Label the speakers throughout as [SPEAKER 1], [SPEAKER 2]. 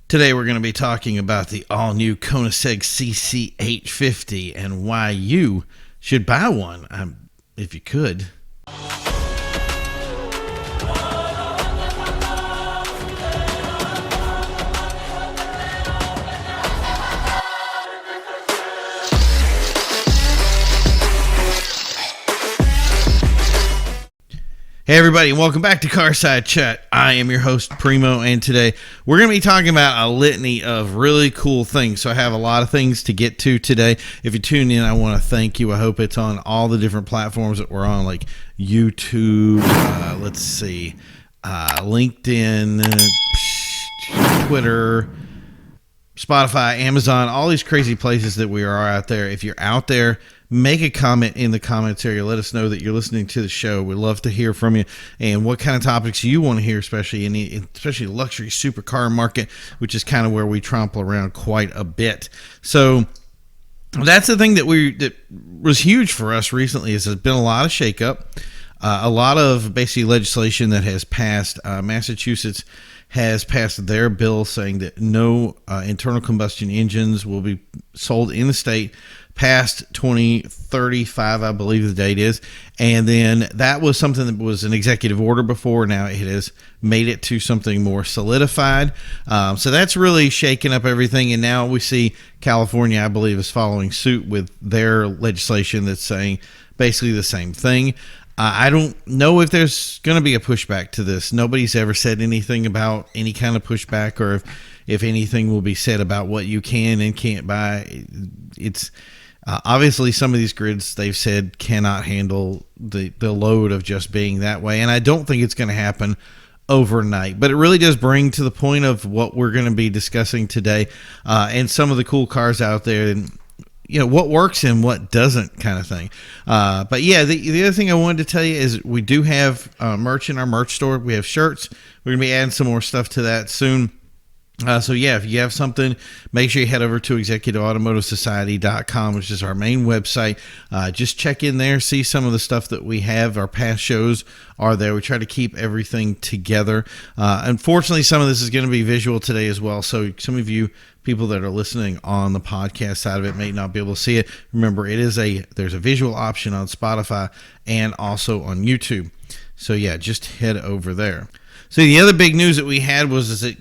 [SPEAKER 1] Today we're going to be talking about the all-new Koenigsegg CC850 and why you should buy one, if you could. Hey everybody, and welcome back to Carside Chat. I am your host, Primo, and today we're going to be talking about a litany of really cool things. So I have a lot of things to get to today. If you tune in, I want to thank you. I hope it's on all the different platforms that we're on, like YouTube, LinkedIn, Twitter, Spotify, Amazon, all these crazy places that we are out there. If you're out there, make a comment in the comments area. Let us know that you're listening to the show. We'd love to hear from you and what kind of topics you want to hear, especially the luxury supercar market, which is kind of where we trample around quite a bit. So that's the thing that was huge for us recently. Is there's been a lot of shakeup, a lot of basically legislation that has passed. Massachusetts has passed their bill saying that no internal combustion engines will be sold in the state past 2035, I believe the date is. And then that was something that was an executive order before. Now it has made it to something more solidified. So that's really shaken up everything. And now we see California, I believe, is following suit with their legislation that's saying basically the same thing. I don't know if there's going to be a pushback to this. Nobody's ever said anything about any kind of pushback, or if anything will be said about what you can and can't buy. It's obviously some of these grids, they've said, cannot handle the load of just being that way. And I don't think it's going to happen overnight. But it really does bring to the point of what we're going to be discussing today, and some of the cool cars out there, and what works and what doesn't, kind of thing. But yeah, the other thing I wanted to tell you is we do have merch in our merch store. We have shirts. We're going to be adding some more stuff to that soon. So yeah, if you have something, make sure you head over to executiveautomotivesociety.com, which is our main website. Just check in there, see some of the stuff that we have. Our past shows are there. We try to keep everything together. Unfortunately, some of this is going to be visual today as well. So some of you people that are listening on the podcast side of it may not be able to see it. Remember, there's a visual option on Spotify and also on YouTube. So yeah, just head over there. So the other big news that we had was it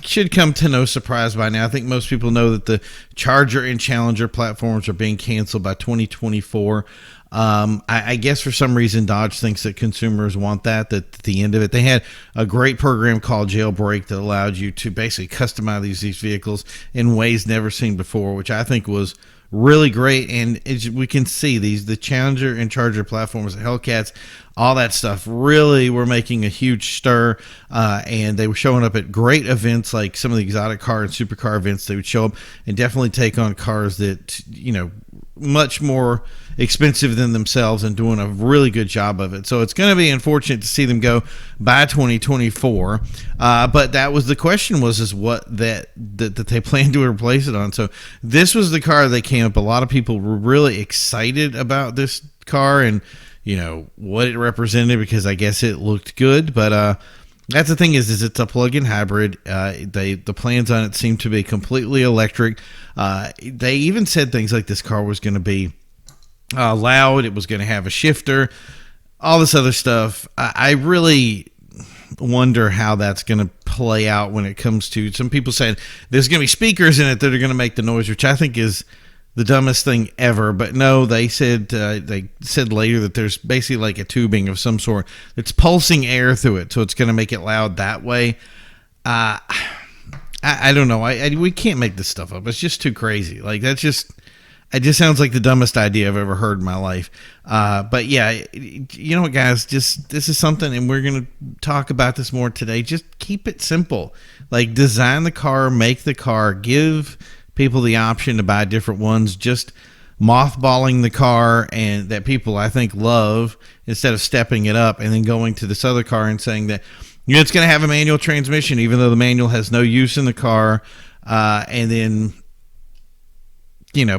[SPEAKER 1] should come to no surprise by now. I think most people know that the Charger and Challenger platforms are being canceled by 2024. I guess for some reason Dodge thinks that consumers want that at the end of it. They had a great program called Jailbreak that allowed you to basically customize these vehicles in ways never seen before, which I think was really great. And we can see the Challenger and Charger platforms, Hellcats, all that stuff really were making a huge stir, and they were showing up at great events like some of the exotic car and supercar events. They would show up and definitely take on cars that, much more expensive than themselves, and doing a really good job of it. So it's going to be unfortunate to see them go by 2024. But that was the question, is what that they plan to replace it on. So this was the car that came up. A lot of people were really excited about this car and what it represented, because I guess it looked good. But that's the thing is it's a plug-in hybrid. The plans on it seem to be completely electric. They even said things like this car was going to be loud. It was going to have a shifter, all this other stuff. I really wonder how that's going to play out when it comes to some people saying there's going to be speakers in it that are going to make the noise, which I think is the dumbest thing ever. But no, they said later that there's basically like a tubing of some sort that's pulsing air through it, so it's going to make it loud that way. I don't know. We can't make this stuff up. It's just too crazy. Like it just sounds like the dumbest idea I've ever heard in my life. But yeah, you know what, guys? Just this is something, and we're going to talk about this more today. Just keep it simple. Like, design the car, make the car, give people the option to buy different ones. Just mothballing the car, and that people I think love, instead of stepping it up and then going to this other car and saying that it's going to have a manual transmission, even though the manual has no use in the car, and then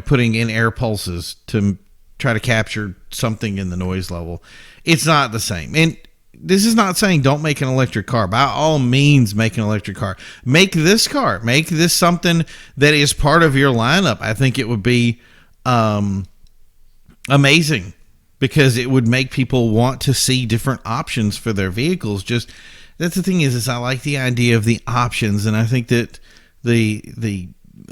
[SPEAKER 1] putting in air pulses to try to capture something in the noise level. It's not the same. And this is not saying don't make an electric car. By all means, make an electric car. Make this car. Make this something that is part of your lineup. I think it would be amazing, because it would make people want to see different options for their vehicles. Just that's the thing is I like the idea of the options, and I think that the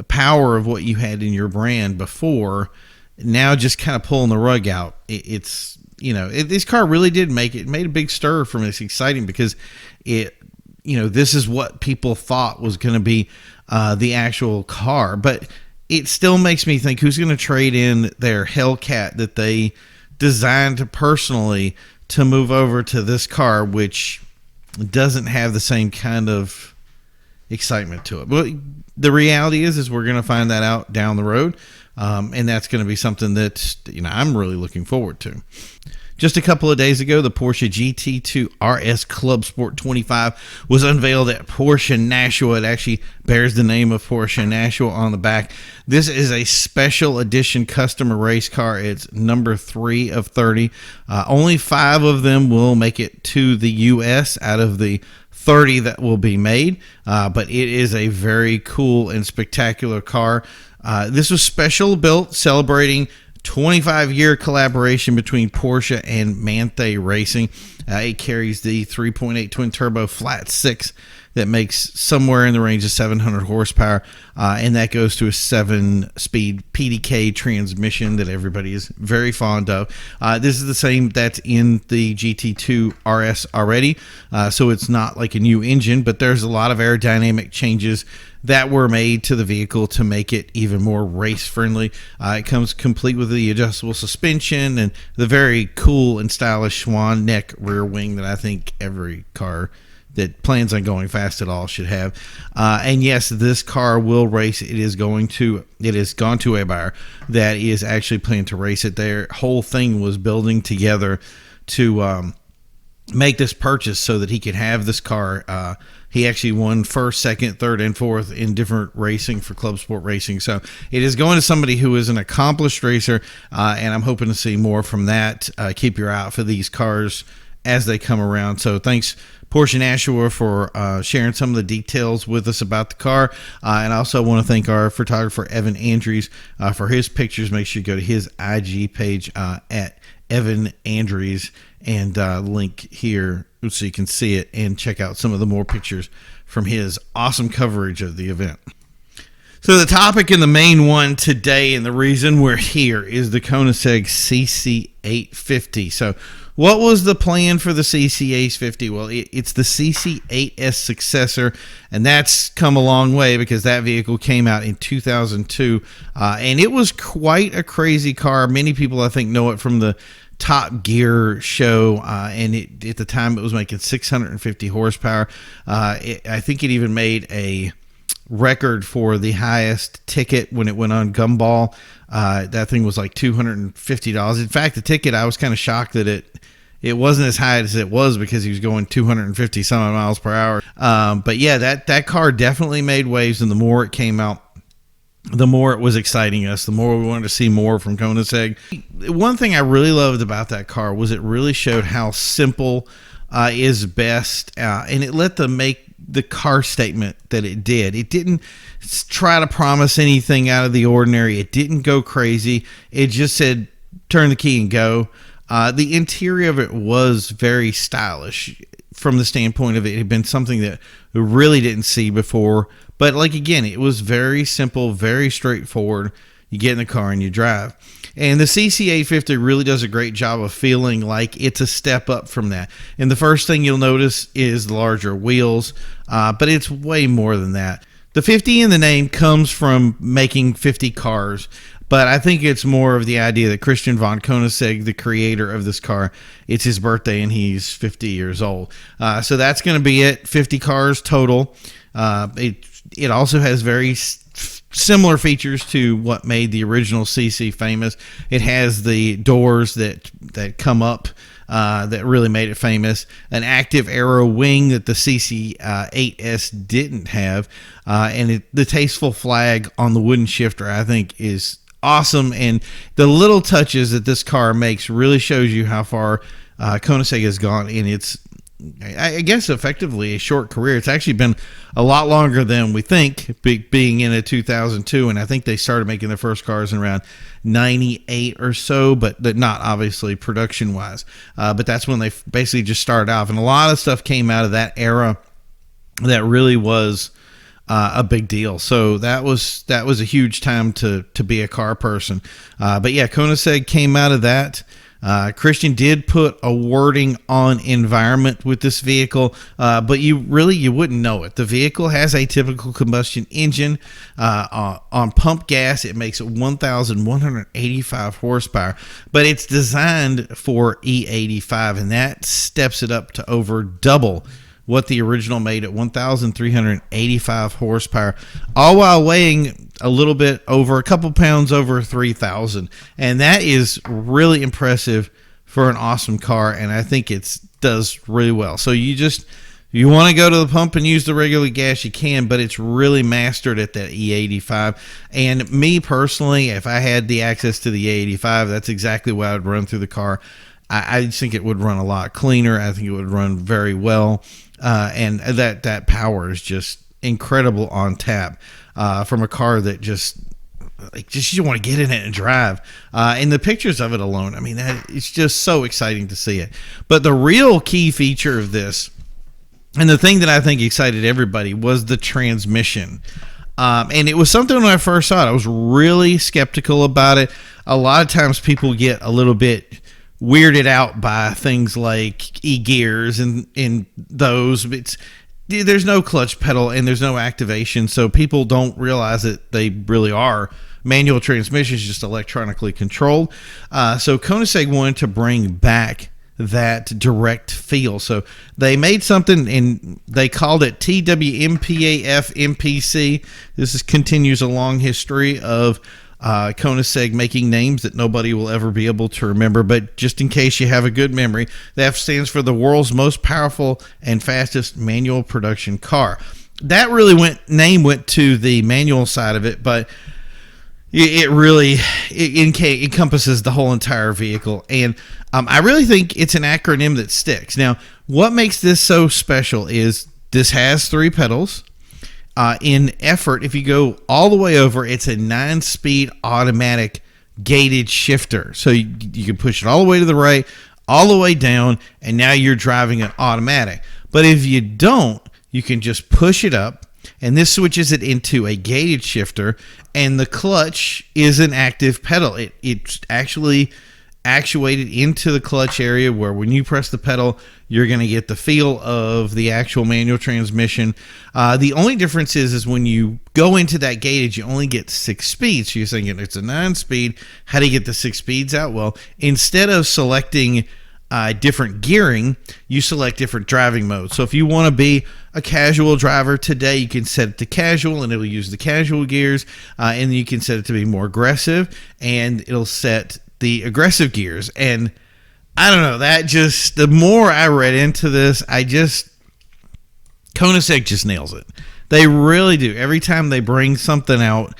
[SPEAKER 1] power of what you had in your brand before, now just kind of pulling the rug out. It's this car really did made a big stir from it. It's exciting because this is what people thought was going to be the actual car, but it still makes me think, who's going to trade in their Hellcat that they designed personally to move over to this car, which doesn't have the same kind of excitement to it. But the reality is we're going to find that out down the road, and that's going to be something that I'm really looking forward to. Just a couple of days ago, the Porsche GT2 RS Clubsport 25 was unveiled at Porsche Nashua. It actually bears the name of Porsche Nashua on the back. This is a special edition customer race car. It's number 3 of 30. Only 5 of them will make it to the U.S. out of the 30 that will be made, but it is a very cool and spectacular car. This was special built, celebrating 25-year collaboration between Porsche and Manthe Racing. It carries the 3.8 twin-turbo flat 6 that makes somewhere in the range of 700 horsepower, and that goes to a 7-speed PDK transmission that everybody is very fond of. This is the same that's in the GT2 RS already, so it's not like a new engine, but there's a lot of aerodynamic changes that were made to the vehicle to make it even more race friendly. It comes complete with the adjustable suspension and the very cool and stylish swan neck rear wing that I think every car that plans on going fast at all should have. And yes, this car will race. It has gone to a buyer that is actually planning to race it. Their whole thing was building together to make this purchase so that he could have this car. He actually won first, second, third, and fourth in different racing for Club Sport Racing. So it is going to somebody who is an accomplished racer, and I'm hoping to see more from that. Keep your eye out for these cars as they come around. So thanks, Porsche Nashua, for sharing some of the details with us about the car. And I also want to thank our photographer, Evan Andrews, for his pictures. Make sure you go to his IG page at Evan Andrews, and link here so you can see it and check out some of the more pictures from his awesome coverage of the event. So the topic and the main one today, and the reason we're here, is the Koenigsegg CC850. So what was the plan for the CC850? Well, it's the CC8S successor, and that's come a long way because that vehicle came out in 2002, and it was quite a crazy car. Many people, I think, know it from the Top Gear show, and at the time it was making 650 horsepower. I think it even made a record for the highest ticket when it went on Gumball. That thing was like $250. In fact, the ticket, I was kind of shocked that it wasn't as high as it was because he was going 250 some miles per hour. But yeah, that car definitely made waves, and the more it came out, the more it was exciting us, the more we wanted to see more from Koenigsegg. One thing I really loved about that car was it really showed how simple is best, and it let them make the car statement that it did. It didn't try to promise anything out of the ordinary. It didn't go crazy. It just said, turn the key and go. The interior of it was very stylish from the standpoint of it had been something that we really didn't see before. But like, again, it was very simple, very straightforward. You get in the car and you drive. And the CC850 really does a great job of feeling like it's a step up from that. And the first thing you'll notice is the larger wheels, but it's way more than that. The 50 in the name comes from making 50 cars, but I think it's more of the idea that Christian von Koenigsegg, the creator of this car, it's his birthday and he's 50 years old. So that's going to be it, 50 cars total. It also has very similar features to what made the original CC famous. It has the doors that come up that really made it famous. An active arrow wing that the CC8S didn't have. And the tasteful flag on the wooden shifter, I think, is awesome. And the little touches that this car makes really shows you how far Koenigsegg has gone in its I guess effectively a short career. It's actually been a lot longer than we think, being in a 2002, and I think they started making their first cars in around 98 or so, but not obviously production wise. But that's when they basically just started off, and a lot of stuff came out of that era that really was a big deal. So that was a huge time to be a car person. But yeah, Koenigsegg came out of that. Christian did put a wording on environment with this vehicle, but you wouldn't know it. The vehicle has a typical combustion engine. On pump gas, it makes 1,185 horsepower, but it's designed for E85, and that steps it up to over double what the original made at 1,385 horsepower, all while weighing a couple pounds over 3,000. And that is really impressive for an awesome car, and I think it does really well. So you want to go to the pump and use the regular gas, you can, but it's really mastered at that E85. And me personally, if I had the access to the E85, that's exactly what I would run through the car. I think it would run a lot cleaner. I think it would run very well. And that power is just incredible on tap from a car that just you want to get in it and drive. And the pictures of it alone, I mean, it's just so exciting to see it. But the real key feature of this, and the thing that I think excited everybody, was the transmission. And it was something when I first saw it, I was really skeptical about it. A lot of times people get a little bit weirded out by things like e-gears and those. There's no clutch pedal and there's no activation, so people don't realize that they really are manual transmissions, just electronically controlled. So Koenigsegg wanted to bring back that direct feel. So they made something and they called it TWMPAF MPC. This continues a long history of Koenigsegg making names that nobody will ever be able to remember, but just in case you have a good memory, the F stands for the world's most powerful and fastest manual production car. That really went to the manual side of it, but it really encompasses the whole entire vehicle, and I really think it's an acronym that sticks. Now, what makes this so special is this has 3 pedals. In effort, if you go all the way over, it's a 9-speed automatic gated shifter. So you can push it all the way to the right, all the way down, and now you're driving an automatic. But if you don't, you can just push it up, and this switches it into a gated shifter, and the clutch is an active pedal. It's actually actuated into the clutch area, where when you press the pedal, you're going to get the feel of the actual manual transmission. The only difference is when you go into that gated, you only get 6 speeds. So you're thinking it's a 9-speed. How do you get the 6 speeds out? Well, instead of selecting different gearing, you select different driving modes. So if you want to be a casual driver today, you can set it to casual and it will use the casual gears, and then you can set it to be more aggressive and it'll set the aggressive gears. And I don't know, the more I read into this, Koenigsegg just nails it. They really do. Every time they bring something out,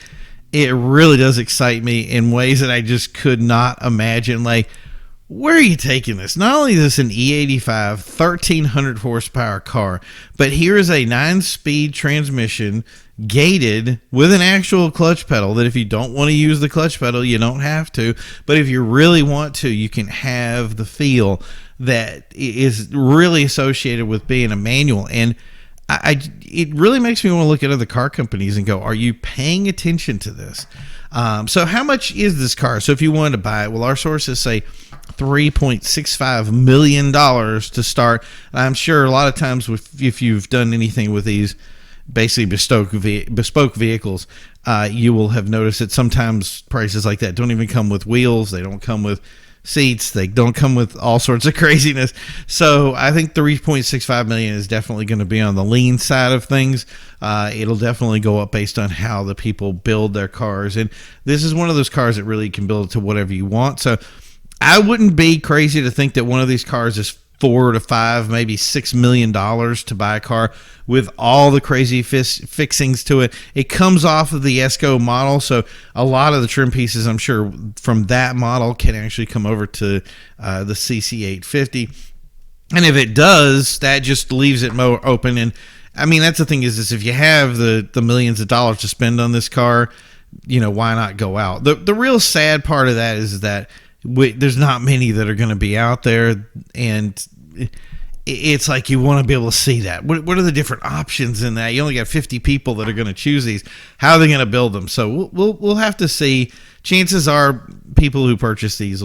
[SPEAKER 1] it really does excite me in ways that I just could not imagine. Like, where are you taking this? Not only is this an E85 1,300 horsepower car, but here is a 9-speed transmission gated with an actual clutch pedal that if you don't want to use the clutch pedal, you don't have to. But if you really want to, you can have the feel that is really associated with being a manual. And it really makes me want to look at other car companies and go, are you paying attention to this? So how much is this car? So if you wanted to buy it, well, our sources say $3.65 million to start. I'm sure a lot of times if you've done anything with these basically bespoke vehicles, you will have noticed that sometimes prices like that don't even come with wheels. They don't come with seats. They don't come with all sorts of craziness. So I think $3.65 million is definitely going to be on the lean side of things. It'll definitely go up based on how the people build their cars. And this is one of those cars that really can build it to whatever you want. So I wouldn't be crazy to think that one of these cars is $4 to $5, maybe $6 million to buy a car with all the crazy fixings to it. It comes off of the ESCO model, so a lot of the trim pieces, I'm sure, from that model can actually come over to the CC850. And if it does, that just leaves it more open. And I mean, that's the thing is if you have the millions of dollars to spend on this car, why not go out? The real sad part of that is that there's not many that are going to be out there, and it's like you want to be able to see that. What are the different options in that? You only got 50 people that are going to choose these. How are they going to build them? So we'll have to see. Chances are people who purchase these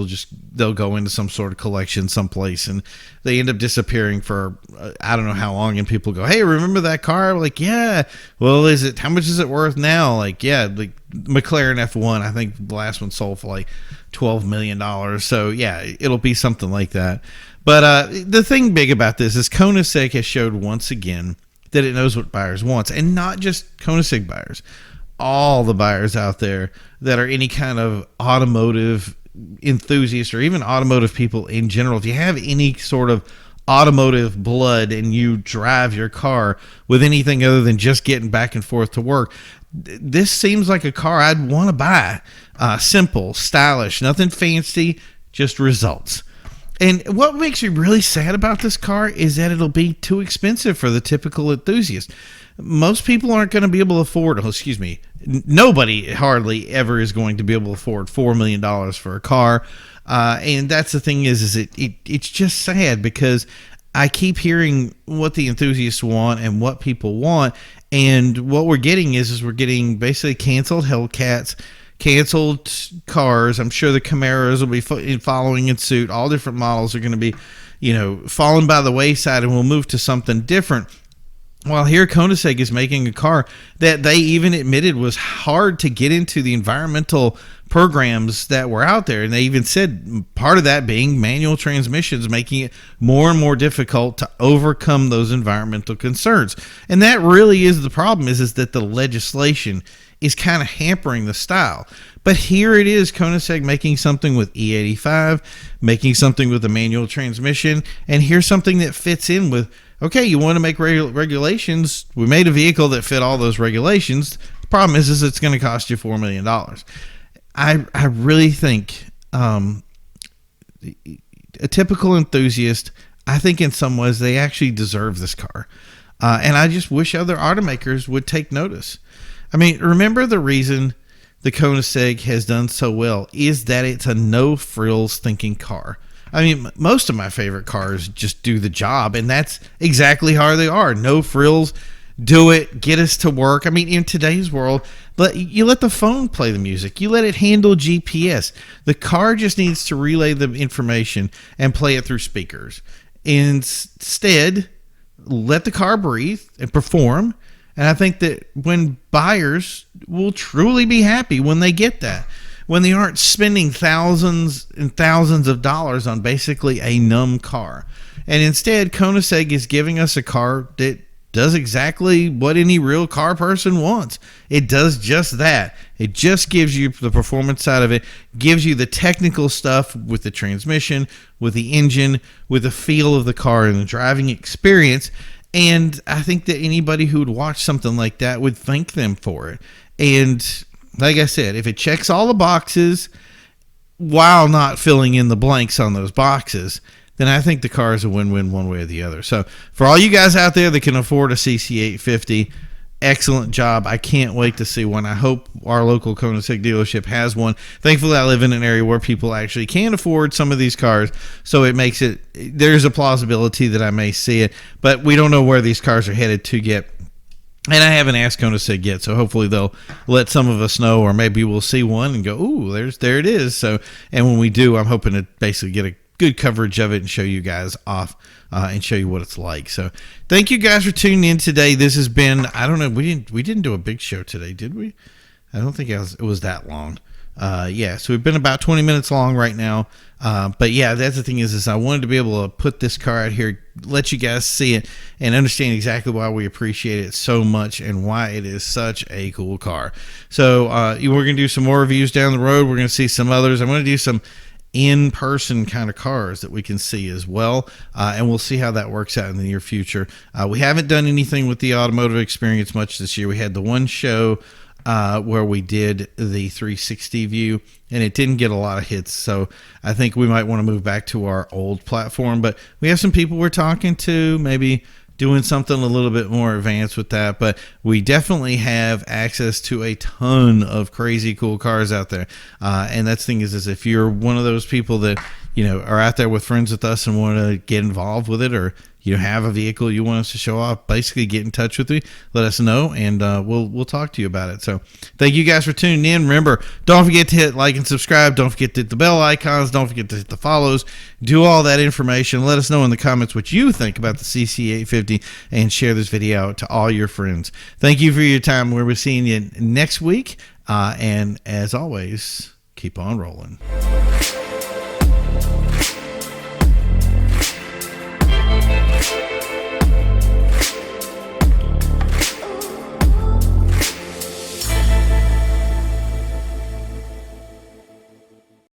[SPEAKER 1] they'll go into some sort of collection someplace, and they end up disappearing for I don't know how long, and people go, hey, remember that car? Like, yeah. Well, how much is it worth now? Like, yeah, like McLaren F1, I think the last one sold for like $12 million. So yeah, it'll be something like that. But the thing big about this is Koenigsegg has showed once again that it knows what buyers want, and not just Koenigsegg buyers. All the buyers out there that are any kind of automotive enthusiast or even automotive people in general, if you have any sort of automotive blood and you drive your car with anything other than just getting back and forth to work, this seems like a car I'd want to buy. Simple, stylish, nothing fancy, just results. And what makes me really sad about this car is that it'll be too expensive for the typical enthusiast. Most people aren't going to be able to afford, nobody hardly ever is going to be able to afford $4 million for a car. And that's the thing is it's just sad because I keep hearing what the enthusiasts want and what people want. And what we're getting is we're getting basically canceled Hellcats, canceled cars. I'm sure the Camaros will be following in suit. All different models are going to be, falling by the wayside, and we'll move to something different. While here Koenigsegg is making a car that they even admitted was hard to get into the environmental programs that were out there. And they even said part of that being manual transmissions, making it more and more difficult to overcome those environmental concerns. And that really is the problem is that the legislation is kind of hampering the style. But here it is, Koenigsegg making something with E85, making something with a manual transmission, and here's something that fits in with, okay, you want to make regulations. We made a vehicle that fit all those regulations. The problem is it's going to cost you $4 million. I really think a typical enthusiast, I think in some ways they actually deserve this car. And I just wish other automakers would take notice. I mean, remember the reason the Koenigsegg has done so well is that it's a no-frills thinking car. I mean, most of my favorite cars just do the job, and that's exactly how they are. No frills, do it, get us to work. I mean, in today's world, you let the phone play the music. You let it handle GPS. The car just needs to relay the information and play it through speakers. Instead, let the car breathe and perform. And I think that when buyers will truly be happy when they get that, when they aren't spending thousands and thousands of dollars on basically a numb car. And instead, Koenigsegg is giving us a car that does exactly what any real car person wants. It does just that. It just gives you the performance side of it, gives you the technical stuff with the transmission, with the engine, with the feel of the car and the driving experience. And I think that anybody who would watch something like that would thank them for it. And like I said, if it checks all the boxes while not filling in the blanks on those boxes, then I think the car is a win-win one way or the other. So for all you guys out there that can afford a CC850, excellent job. I can't wait to see one. I hope our local Koenigsegg dealership has one. Thankfully, I live in an area where people actually can afford some of these cars, so it makes it, there's a plausibility that I may see it, but we don't know where these cars are headed to yet. And I haven't asked Koenigsegg yet, so hopefully they'll let some of us know, or maybe we'll see one and go, ooh, there it is. So, and when we do, I'm hoping to basically get a good coverage of it and show you guys off and show you what it's like. So thank you guys for tuning in today. This has been, I don't know, we didn't do a big show today, did we? I don't think it was that long. Yeah, so we've been about 20 minutes long right now. But yeah, that's the thing is I wanted to be able to put this car out here, let you guys see it, and understand exactly why we appreciate it so much and why it is such a cool car. So we're going to do some more reviews down the road. We're going to see some others. I'm going to do some in-person kind of cars that we can see as well, and we'll see how that works out in the near future. We haven't done anything with the automotive experience much this year. We had the one show where we did the 360 view, and it didn't get a lot of hits. So I think we might want to move back to our old platform. But we have some people we're talking to, maybe doing something a little bit more advanced with that. But we definitely have access to a ton of crazy cool cars out there. And that's the thing is if you're one of those people that, are out there with friends with us and want to get involved with it, or you have a vehicle you want us to show off, basically get in touch with me, let us know, and we'll talk to you about it. So thank you guys for tuning in. Remember, don't forget to hit like and subscribe. Don't forget to hit the bell icons. Don't forget to hit the follows. Do all that information. Let us know in the comments what you think about the CC850, and share this video out to all your friends. Thank you for your time. We'll be seeing you next week. And as always, keep on rolling.